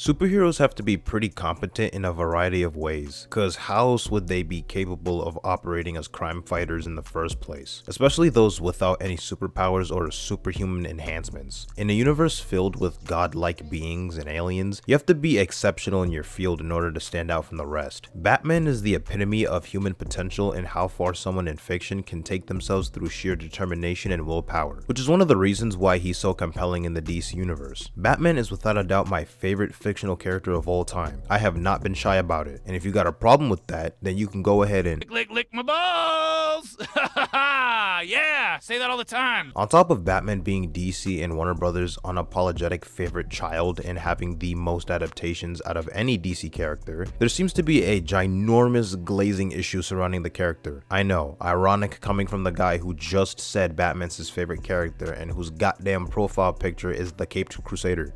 Superheroes have to be pretty competent in a variety of ways, cause how else would they be capable of operating as crime fighters in the first place? Especially those without any superpowers or superhuman enhancements. In a universe filled with godlike beings and aliens, you have to be exceptional in your field in order to stand out from the rest. Batman is the epitome of human potential and how far someone in fiction can take themselves through sheer determination and willpower, which is one of the reasons why he's so compelling in the DC universe. Batman is without a doubt my favorite fictional character of all time. I have not been shy about it, and if you got a problem with that, then you can go ahead and lick my balls. Yeah, say that all the time. On top of Batman being DC and Warner Brothers' unapologetic favorite child and having the most adaptations out of any DC character, there seems to be a ginormous glazing issue surrounding the character. I know, ironic coming from the guy who just said Batman's his favorite character and whose goddamn profile picture is the Caped Crusader.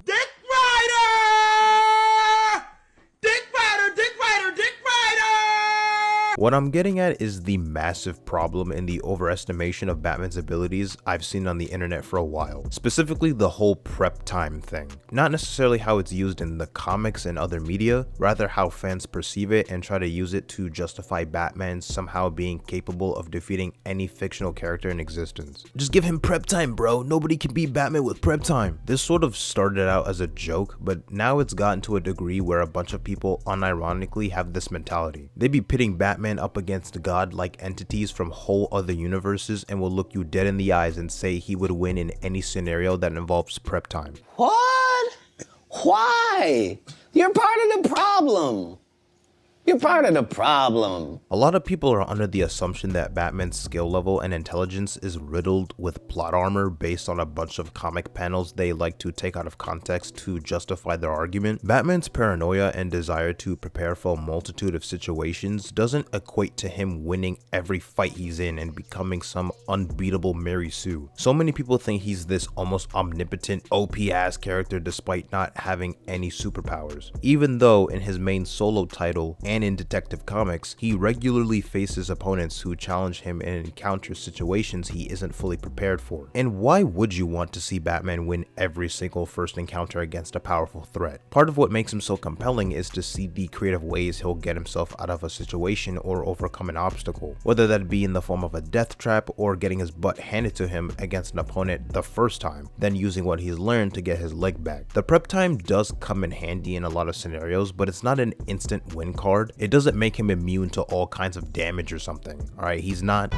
What I'm getting at is the massive problem in the overestimation of Batman's abilities I've seen on the internet for a while, specifically the whole prep time thing. Not necessarily how it's used in the comics and other media, rather how fans perceive it and try to use it to justify Batman somehow being capable of defeating any fictional character in existence. Just give him prep time, bro. Nobody can beat Batman with prep time. This sort of started out as a joke, but now it's gotten to a degree where a bunch of people unironically have this mentality. They be pitting Batman up against god-like entities from whole other universes and will look you dead in the eyes and say he would win in any scenario that involves prep time. What? Why? You're part of the problem. You're part of the problem. A lot of people are under the assumption that Batman's skill level and intelligence is riddled with plot armor based on a bunch of comic panels they like to take out of context to justify their argument. Batman's paranoia and desire to prepare for a multitude of situations doesn't equate to him winning every fight he's in and becoming some unbeatable Mary Sue. So many people think he's this almost omnipotent OP-ass character despite not having any superpowers, even though in his main solo title and in Detective Comics, he regularly faces opponents who challenge him and encounters situations he isn't fully prepared for. And why would you want to see Batman win every single first encounter against a powerful threat? Part of what makes him so compelling is to see the creative ways he'll get himself out of a situation or overcome an obstacle, whether that be in the form of a death trap or getting his butt handed to him against an opponent the first time, then using what he's learned to get his leg back. The prep time does come in handy in a lot of scenarios, but it's not an instant win card. It doesn't make him immune to all kinds of damage or something. Alright, he's not.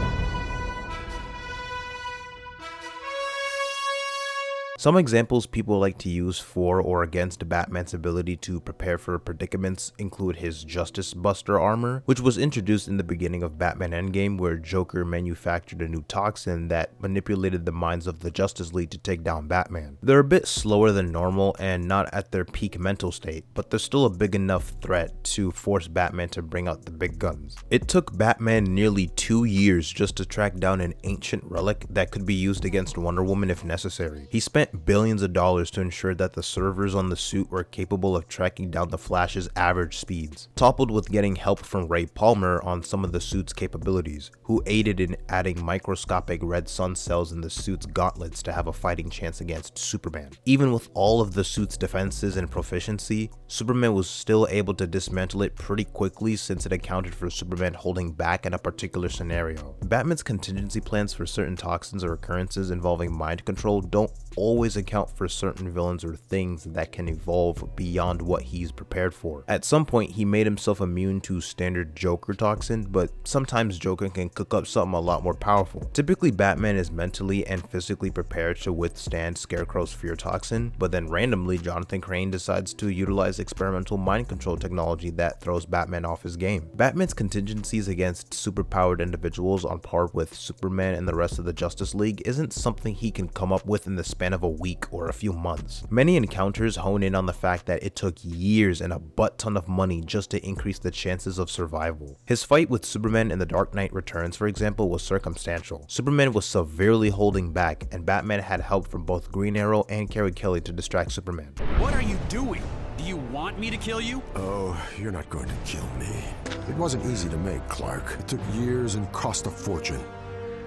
Some examples people like to use for or against Batman's ability to prepare for predicaments include his Justice Buster armor, which was introduced in the beginning of Batman Endgame, where Joker manufactured a new toxin that manipulated the minds of the Justice League to take down Batman. They're a bit slower than normal and not at their peak mental state, but they're still a big enough threat to force Batman to bring out the big guns. It took Batman nearly 2 years just to track down an ancient relic that could be used against Wonder Woman if necessary. He spent billions of dollars to ensure that the servers on the suit were capable of tracking down the Flash's average speeds, toppled with getting help from Ray Palmer on some of the suit's capabilities, who aided in adding microscopic red sun cells in the suit's gauntlets to have a fighting chance against Superman. Even with all of the suit's defenses and proficiency, Superman was still able to dismantle it pretty quickly since it accounted for Superman holding back in a particular scenario. Batman's contingency plans for certain toxins or occurrences involving mind control don't always account for certain villains or things that can evolve beyond what he's prepared for. At some point, he made himself immune to standard Joker toxin, but sometimes Joker can cook up something a lot more powerful. Typically, Batman is mentally and physically prepared to withstand Scarecrow's fear toxin, but then randomly, Jonathan Crane decides to utilize experimental mind control technology that throws Batman off his game. Batman's contingencies against superpowered individuals on par with Superman and the rest of the Justice League isn't something he can come up with in the span of a week or a few months. Many encounters hone in on the fact that it took years and a butt ton of money just to increase the chances of survival. His fight with Superman in The Dark Knight Returns, for example, was circumstantial. Superman was severely holding back, and Batman had help from both Green Arrow and Carrie Kelly to distract Superman. What are you doing? Do you want me to kill you? Oh, you're not going to kill me. It wasn't easy to make, Clark. It took years and cost a fortune.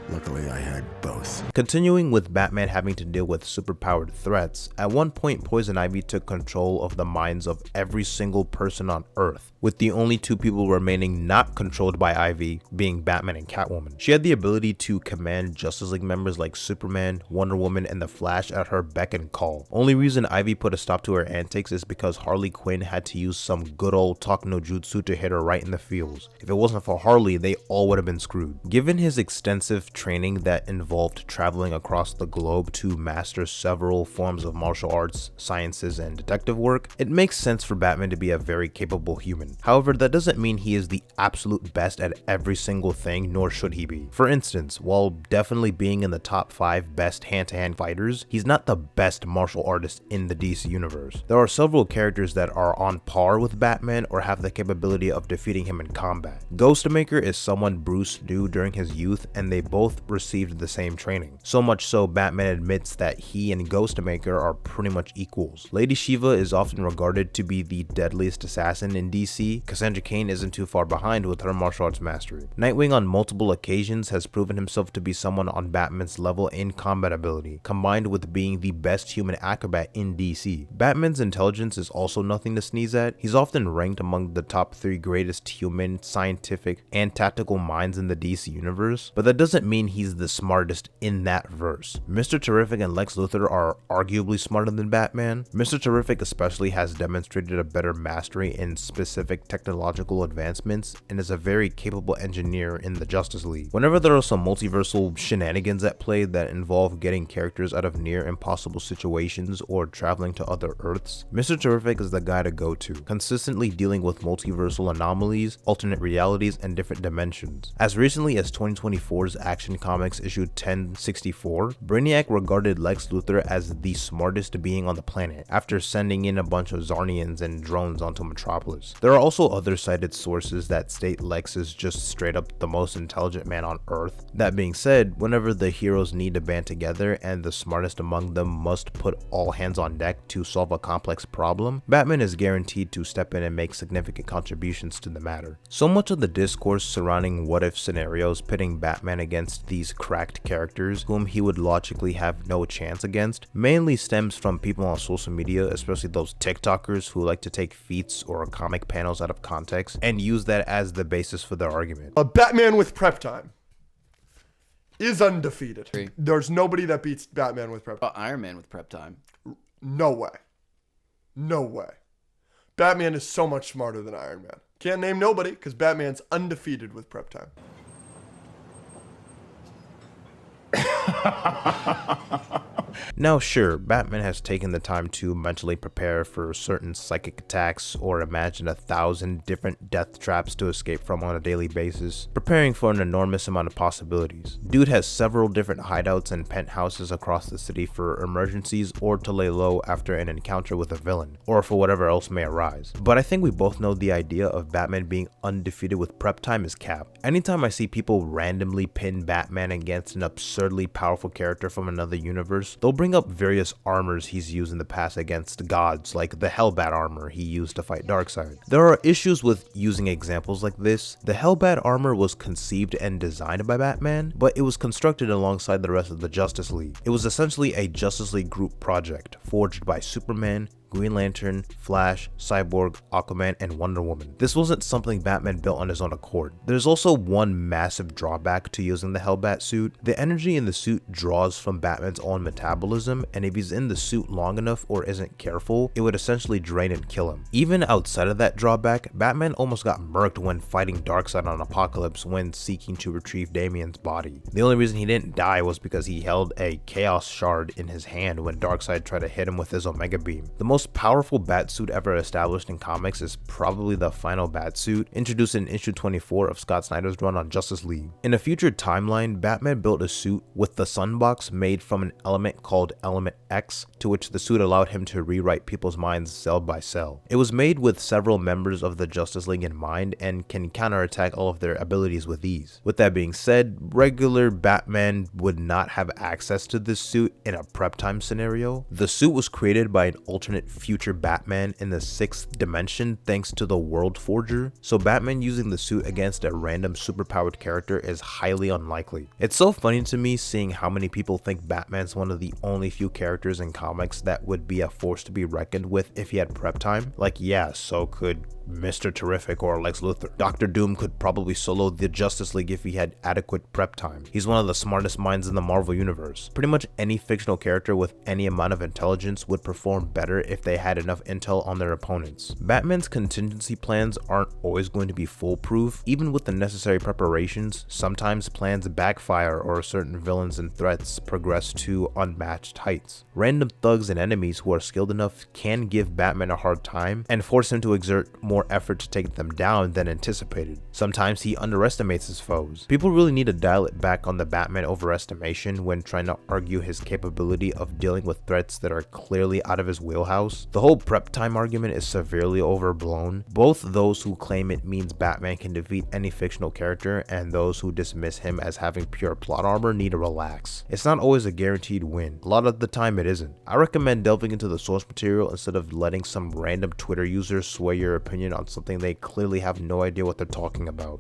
Luckily, I had both. Continuing with Batman having to deal with superpowered threats, at one point Poison Ivy took control of the minds of every single person on Earth, with the only two people remaining not controlled by Ivy being Batman and Catwoman. She had the ability to command Justice League members like Superman, Wonder Woman, and the Flash at her beck and call. Only reason Ivy put a stop to her antics is because Harley Quinn had to use some good old talk no jutsu to hit her right in the feels. If it wasn't for Harley, they all would have been screwed. Given his extensive training that involved traveling across the globe to master several forms of martial arts, sciences, and detective work, it makes sense for Batman to be a very capable human. However, that doesn't mean he is the absolute best at every single thing, nor should he be. For instance, while definitely being in the top 5 best hand-to-hand fighters, he's not the best martial artist in the DC universe. There are several characters that are on par with Batman or have the capability of defeating him in combat. Ghostmaker is someone Bruce knew during his youth, and they both received the same training. So much so, Batman admits that he and Ghostmaker are pretty much equals. Lady Shiva is often regarded to be the deadliest assassin in DC. Cassandra Cain isn't too far behind with her martial arts mastery. Nightwing on multiple occasions has proven himself to be someone on Batman's level in combat ability, combined with being the best human acrobat in DC. Batman's intelligence is also nothing to sneeze at. He's often ranked among the top 3 greatest human, scientific, and tactical minds in the DC universe, but that doesn't mean he's the smartest in that verse. Mr. Terrific and Lex Luthor are arguably smarter than Batman. Mr. Terrific especially has demonstrated a better mastery in specific technological advancements and is a very capable engineer in the Justice League. Whenever there are some multiversal shenanigans at play that involve getting characters out of near impossible situations or traveling to other Earths, Mr. Terrific is the guy to go to, consistently dealing with multiversal anomalies, alternate realities, and different dimensions. As recently as 2024's Action Comics issue 1064, Brainiac regarded Lex Luthor as the smartest being on the planet, after sending in a bunch of Zarnians and drones onto Metropolis. There are also other cited sources that state Lex is just straight up the most intelligent man on Earth. That being said, whenever the heroes need to band together and the smartest among them must put all hands on deck to solve a complex problem, Batman is guaranteed to step in and make significant contributions to the matter. So much of the discourse surrounding what-if scenarios pitting Batman against these cracked characters whom he would logically have no chance against mainly stems from people on social media, especially those TikTokers who like to take feats or comic panels out of context and use that as the basis for their argument. A Batman with prep time is undefeated. There's nobody that beats Batman with prep time. Iron Man with prep time. No way. No way. Batman is so much smarter than Iron Man. Can't name nobody because Batman's undefeated with prep time. Now sure, Batman has taken the time to mentally prepare for certain psychic attacks or imagine 1,000 different death traps to escape from on a daily basis, preparing for an enormous amount of possibilities. Dude has several different hideouts and penthouses across the city for emergencies or to lay low after an encounter with a villain, or for whatever else may arise. But I think we both know the idea of Batman being undefeated with prep time is cap. Anytime I see people randomly pin Batman against an absurdly powerful character from another universe, they'll bring up various armors he's used in the past against gods, like the Hellbat armor he used to fight Darkseid. There are issues with using examples like this. The Hellbat armor was conceived and designed by Batman, but it was constructed alongside the rest of the Justice League. It was essentially a Justice League group project, forged by Superman, Green Lantern, Flash, Cyborg, Aquaman, and Wonder Woman. This wasn't something Batman built on his own accord. There's also one massive drawback to using the Hellbat suit. The energy in the suit draws from Batman's own metabolism, and if he's in the suit long enough or isn't careful, it would essentially drain and kill him. Even outside of that drawback, Batman almost got murked when fighting Darkseid on Apokolips when seeking to retrieve Damian's body. The only reason he didn't die was because he held a Chaos Shard in his hand when Darkseid tried to hit him with his Omega Beam. The most powerful Batsuit ever established in comics is probably the final Batsuit, introduced in issue 24 of Scott Snyder's run on Justice League. In a future timeline, Batman built a suit with the Sunbox made from an element called Element X, to which the suit allowed him to rewrite people's minds cell by cell. It was made with several members of the Justice League in mind and can counterattack all of their abilities with ease. With that being said, regular Batman would not have access to this suit in a prep time scenario. The suit was created by an alternate alternate future Batman in the 6th dimension thanks to the World Forger, so Batman using the suit against a random superpowered character is highly unlikely. It's so funny to me seeing how many people think Batman's one of the only few characters in comics that would be a force to be reckoned with if he had prep time. Like, yeah, so could Mr. Terrific or Lex Luthor. Dr. Doom could probably solo the Justice League if he had adequate prep time. He's one of the smartest minds in the Marvel universe. Pretty much any fictional character with any amount of intelligence would perform better if they had enough intel on their opponents. Batman's contingency plans aren't always going to be foolproof. Even with the necessary preparations, sometimes plans backfire or certain villains and threats progress to unmatched heights. Random thugs and enemies who are skilled enough can give Batman a hard time and force him to exert more effort to take them down than anticipated. Sometimes he underestimates his foes. People really need to dial it back on the Batman overestimation when trying to argue his capability of dealing with threats that are clearly out of his wheelhouse. The whole prep time argument is severely overblown. Both those who claim it means Batman can defeat any fictional character and those who dismiss him as having pure plot armor need to relax. It's not always a guaranteed win. A lot of the time it isn't. I recommend delving into the source material instead of letting some random Twitter user sway your opinion on something they clearly have no idea what they're talking about.